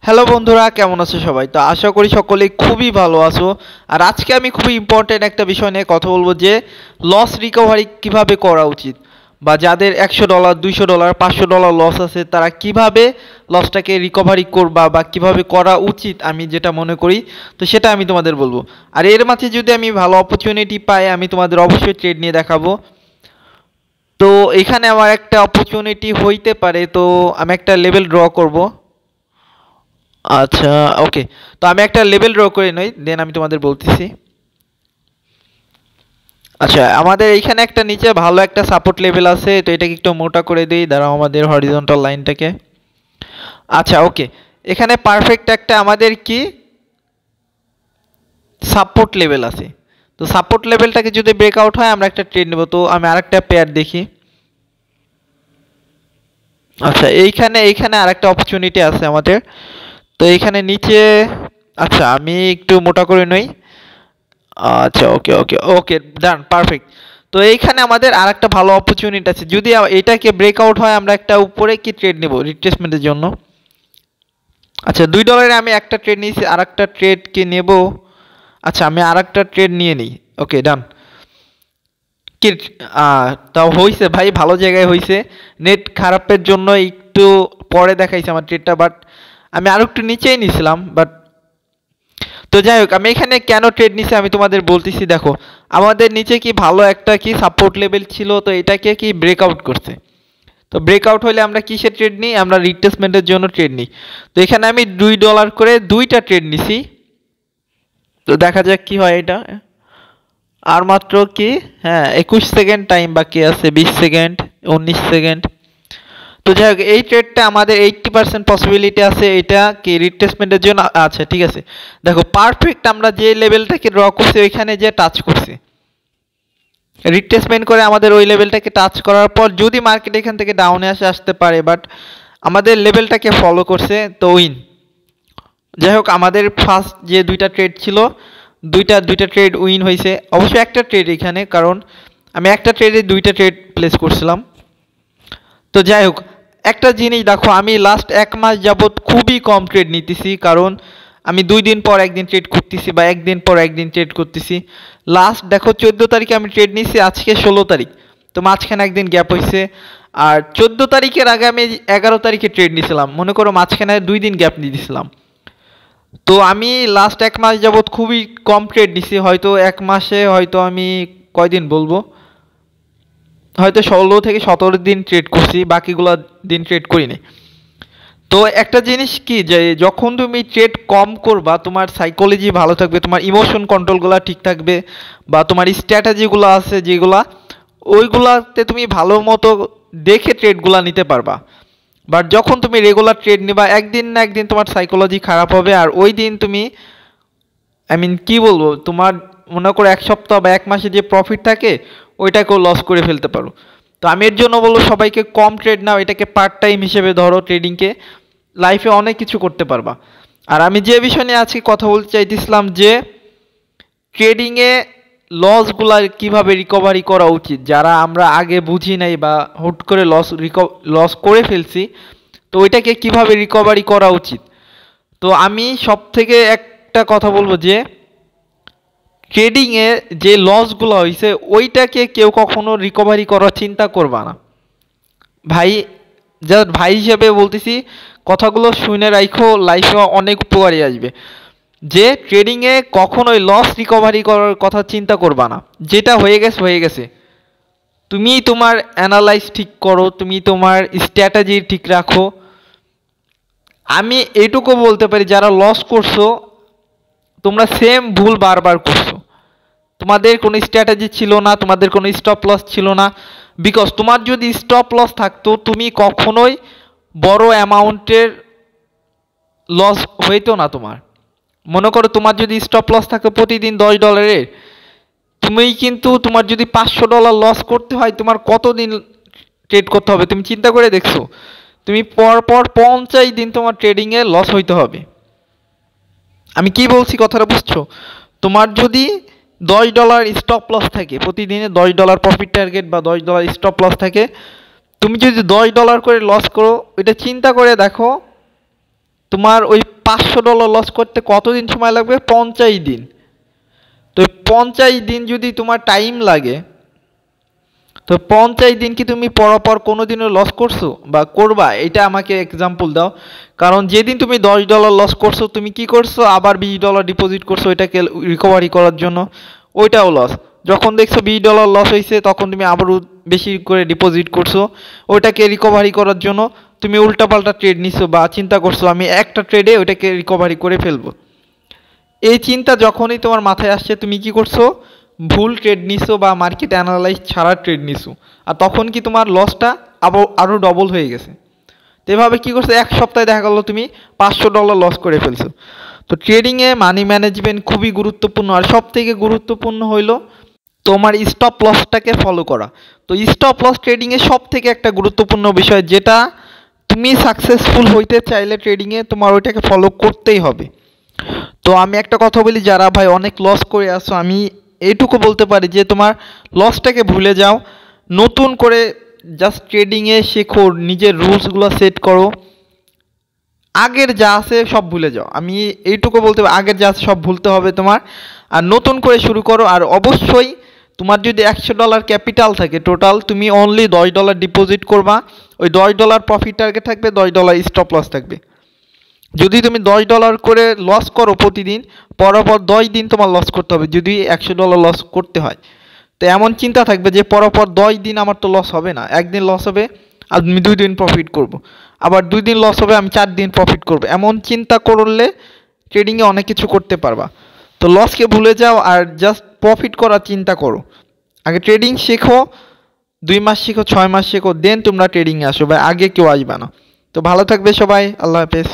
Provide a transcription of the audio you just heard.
Hello বন্ধুরা, কেমন আছো সবাই? তো আশা করি সকলেই খুবই ভালো আছো। আর আজকে আমি খুবই ইম্পর্টেন্ট একটা বিষয় নিয়ে কথা বলবো যে লস রিকভারি কিভাবে করা উচিত, বা যাদের $100, $200, $500 লস আছে তারা কিভাবে লসটাকে রিকভারি করবা বা কিভাবে করা উচিত, আমি যেটা মনে করি তো সেটা আমি তোমাদের বলবো। আর এর মাঝে যদি আমি ভালো অপরচুনিটি পাই আমি তোমাদের অবশ্যই ট্রেড নিয়ে দেখাবো। তো এখানে আমার একটা অপরচুনিটি হইতে পারে, তো আমি একটা লেভেল ড্র করব। আচ্ছা, ওকে। তো আমি একটা লেভেল ড্র করে নই, দেন আমি তোমাদের বলতেছি। আচ্ছা, আমাদের এইখানে একটা নিচে ভালো একটা সাপোর্ট লেভেল আছে, তো এটাকে একটু মোটা করে দিই, দাঁড়াও আমাদের হরিজন্টাল লাইনটাকে। আচ্ছা, ওকে। এখানে পারফেক্ট একটা আমাদের কি সাপোর্ট লেভেল আছে। তো সাপোর্ট লেভেলটাকে যদি ব্রেকআউট হয় আমরা একটা ট্রেড নেব। তো আমি আরেকটা পেয়ার দেখি। আচ্ছা, এইখানে এইখানে আরেকটা অপরচুনিটি আছে আমাদের। তো এইখানে নিচে, আচ্ছা আমি একটু মোটা করে নই। আচ্ছা, ওকে ওকে ওকে, ডান, পারফেক্ট। তো এইখানে আমাদের আরেকটা ভালো অপরচুনিটি আছে, যদি এটাকে ব্রেকআউট হয় আমরা একটা উপরে কি ট্রেড নেব রিট্রেসমেন্টের জন্য। আচ্ছা, $2 আমি একটা ট্রেড নিয়েছি, আর একটা ট্রেড কি নেব? আচ্ছা, আমি আর একটা ট্রেড নিয়ে নিই। ওকে, ডান। কি তাও হয়েছে ভাই, ভালো জায়গায় হয়েছে। নেট খারাপের জন্য একটু পরে দেখাইছে আমার ট্রেডটা, বাট আমি আরো একটু নিচেই নিছিলাম, বাট তো যাই হোক, আমি এখানে কেন ট্রেড নিছি আমি তোমাদের বলতেছি। দেখো, আমাদের নিচে কি ভালো একটা কি সাপোর্ট লেভেল ছিল, তো এটাকে কি ব্রেকআউট করছে। তো ব্রেকআউট হলে আমরা কিসের ট্রেড নিই? আমরা রিট্রেসমেন্টের জন্য ট্রেড নিই। তো এখানে আমি $2 করে দুইটা ট্রেড নিছি। তো দেখা যাক কি হয় এটা। আর মাত্র কি, হ্যাঁ, 21 সেকেন্ড টাইম বাকি আছে, 20 সেকেন্ড, 19 সেকেন্ড। তো যাই হোক, এই ট্রেডটা আমাদের 80% পসিবিলিটি আছে এটা কি রিট্রেসমেন্টের জন্য। আচ্ছা, ঠিক আছে। দেখো, পারফেক্ট আমরা যে লেভেলটাকে ড্র করছি ওইখানে যে টাচ করছি, রিট্রেসমেন্ট করে আমাদের ওই লেভেলটাকে টাচ করার পর যদি মার্কেট এখান থেকে ডাউনে আসতে পারে, বাট আমাদের লেভেলটাকে ফলো করছে, তো উইন। যাই হোক, আমাদের ফার্স্ট যে দুইটা ট্রেড ছিল, দুইটা দুইটা ট্রেড উইন হয়েছে। অবশ্যই একটা ট্রেড এখানে, কারণ আমি একটা ট্রেডে দুইটা ট্রেড প্লেস করছিলাম। তো যাই হোক, একটা জিনিস দেখো, আমি লাস্ট 1 মাস যাবৎ খুবই কম ট্রেড নিতেছি, কারণ আমি 2 দিন পর একদিন ট্রেড করতেছি বা একদিন পর একদিন ট্রেড করতেছি। লাস্ট দেখো 14 তারিখে আমি ট্রেড নিছি, আজকে 16 তারিখ। তো মাঝখানে একদিন গ্যাপ হয়েছে। আর 14 তারিখের আগে আমি 11 তারিখে ট্রেড নিয়েছিলাম, মনে করো মাঝখানে 2 দিন গ্যাপ নিয়ে দিয়েছিলাম। তো আমি লাস্ট 1 মাস যাবৎ খুবই কম ট্রেড নিছি, হয়তো 1 মাসে হয়তো আমি কয়দিন বলবো, হয়তো 16 থেকে 17 দিন ট্রেড করছি, বাকিগুলো দিন ট্রেড করিনি। তো একটা জিনিস কি, যে যখন তুমি ট্রেড কম করবা তোমার সাইকোলজি ভালো থাকবে, তোমার ইমোশন কন্ট্রোলগুলো ঠিক থাকবে, বা তোমার স্ট্র্যাটেজিগুলো আছে যেগুলা, ওইগুলাতে তুমি ভালো মতো দেখে ট্রেডগুলো নিতে পারবা। বাট যখন তুমি রেগুলার ট্রেড নিবা, একদিন না একদিন তোমার সাইকোলজি খারাপ হবে, আর ওই দিন তুমি, আই মিন কি বলবো, তোমার মনে করো 1 সপ্তাহ বা 1 মাসে যে প্রফিট থাকে ওইটাকেও লস করে ফেলতে পারো। তো আমি এর জন্য বলবো সবাইকে কম ট্রেড নাও, এটাকে পার্ট টাইম হিসেবে ধরো, ট্রেডিংকে লাইফে অনেক কিছু করতে পারবা। আর আমি যে বিষয় নিয়ে আজকে কথা বলতে চাইতেছিলাম যে ট্রেডিংয়ে লসগুলা কিভাবে রিকভারি করা উচিত, যারা আমরা আগে বুঝি নাই বা হুট করে লস করে ফেলছি, তো ওইটাকে কিভাবে রিকভারি করা উচিত। তো আমি সব থেকে একটা কথা বলবো যে ট্রেডিংয়ে যে লসগুলো হয়েছে ওইটাকে কেউ কখনো রিকভারি করার চিন্তা করবা না ভাই। জাস্ট ভাই হিসেবে বলতেছি, কথাগুলো শুনে রাখো, লাইফে অনেক উপকারে আসবে। যে ট্রেডিংয়ে কখনোই লস রিকভারি করার কথা চিন্তা করবা না, যেটা হয়ে গেছে হয়ে গেছে। তুমি তোমার অ্যানালাইজ ঠিক করো, তুমি তোমার স্ট্র্যাটেজি ঠিক রাখো। আমি এটুকু বলতে পারি, যারা লস করছো তোমরা সেম ভুল বারবার করছো। তোমাদের কোনো স্ট্র্যাটেজি ছিল না, তোমাদের কোনো স্টপ লস ছিল না। বিকজ তোমার যদি স্টপ লস থাকতো তুমি কখনোই বড় অ্যামাউন্টের লস হইতো না তোমার। মনে করো তোমার যদি স্টপ লস থাকে প্রতিদিন $10, তুমি কিন্তু তোমার যদি $500 লস করতে হয় তোমার কতদিন ট্রেড করতে হবে তুমি চিন্তা করে দেখছো? তুমি পরপর 50 দিন তোমার ট্রেডিংয়ে লস হইতে হবে। আমি কি বলছি কথাটা বুঝছো? তোমার যদি $10 স্টপ লস থাকে, প্রতিদিনে $10 প্রফিট টার্গেট বা $10 স্টপ লস থাকে, তুমি যদি $10 করে লস করো, এটা চিন্তা করে দেখো তোমার ওই $500 লস করতে কতদিন সময় লাগবে? 50 দিন। তো 50 দিন যদি তোমার টাইম লাগে, তো 50 দিন কি তুমি পরপর কোনোদিনও লস করছো বা করবা? এটা আমাকে এক্সাম্পল দাও। কারণ যেদিন তুমি $10 লস করছো, তুমি কি করছো? আবার $20 ডিপোজিট করছো ওইটাকে রিকভারি করার জন্য, ওইটাও লস। যখন দেখছো $20 লস হয়েছে, তখন তুমি আবারও বেশি করে ডিপোজিট করছো ওইটাকে রিকভারি করার জন্য। তুমি উল্টাপাল্টা ট্রেড নিছো বা চিন্তা করছো আমি একটা ট্রেডে ওইটাকে রিকভারি করে ফেলবো। এই চিন্তা যখনই তোমার মাথায় আসছে, তুমি কি করছো? ভুল ট্রেড নিছো বা মার্কেট অ্যানালাইজ ছাড়া ট্রেড নিছো, আর তখন কি তোমার লসটা আরও ডবল হয়ে গেছে। তো এভাবে কী করছো, এক সপ্তাহে দেখা গেলো তুমি $500 লস করে ফেলছো। তো ট্রেডিংয়ে মানি ম্যানেজমেন্ট খুবই গুরুত্বপূর্ণ, আর সব থেকে গুরুত্বপূর্ণ হইলো তোমার স্টপ লসটাকে ফলো করা। তো স্টপ লস ট্রেডিংয়ে সব থেকে একটা গুরুত্বপূর্ণ বিষয়, যেটা তুমি সাকসেসফুল হইতে চাইলে ট্রেডিংয়ে তোমার ওইটাকে ফলো করতেই হবে। তো আমি একটা কথা বলি, যারা ভাই অনেক লস করে আসো, আমি এইটুকু বলতে পারি যে তোমার লসটাকে ভুলে যাও, নতুন করে জাস্ট ট্রেডিংয়ে শেখো, নিজের রুলসগুলো সেট করো, আগের যা আছে সব ভুলে যাও। আমি এইটুকু বলতে পারি, আগের যা আছে সব ভুলতে হবে তোমার, আর নতুন করে শুরু করো। আর অবশ্যই তোমার যদি $100 ক্যাপিটাল থাকে টোটাল, তুমি অনলি $10 ডিপোজিট করবা। ওই $10 প্রফিট টার্গেট থাকবে, $10 স্টপ লস থাকবে। যদি তুমি $10 করে লস করো প্রতিদিন, পরপর 10 দিন তোমার লস করতে হবে যদি $100 লস করতে হয়। তো এমন চিন্তা থাকবে যে পরপর 10 দিন আমার তো লস হবে না, একদিন লস হবে আর আমি 2 দিন প্রফিট করব, আবার 2 দিন লস হবে আমি 4 দিন প্রফিট করব। এমন চিন্তা করলে ট্রেডিংয়ে অনেক কিছু করতে পারবা। তো লসকে ভুলে যাও আর জাস্ট প্রফিট করার চিন্তা করো। আগে ট্রেডিং শেখো, 2 মাস শেখো, 6 মাস শেখো, দেন তোমরা ট্রেডিংয়ে আসো ভাই, আগে কেউ আসবে না। তো ভালো থাকবে সবাই, আল্লাহ হাফেজ।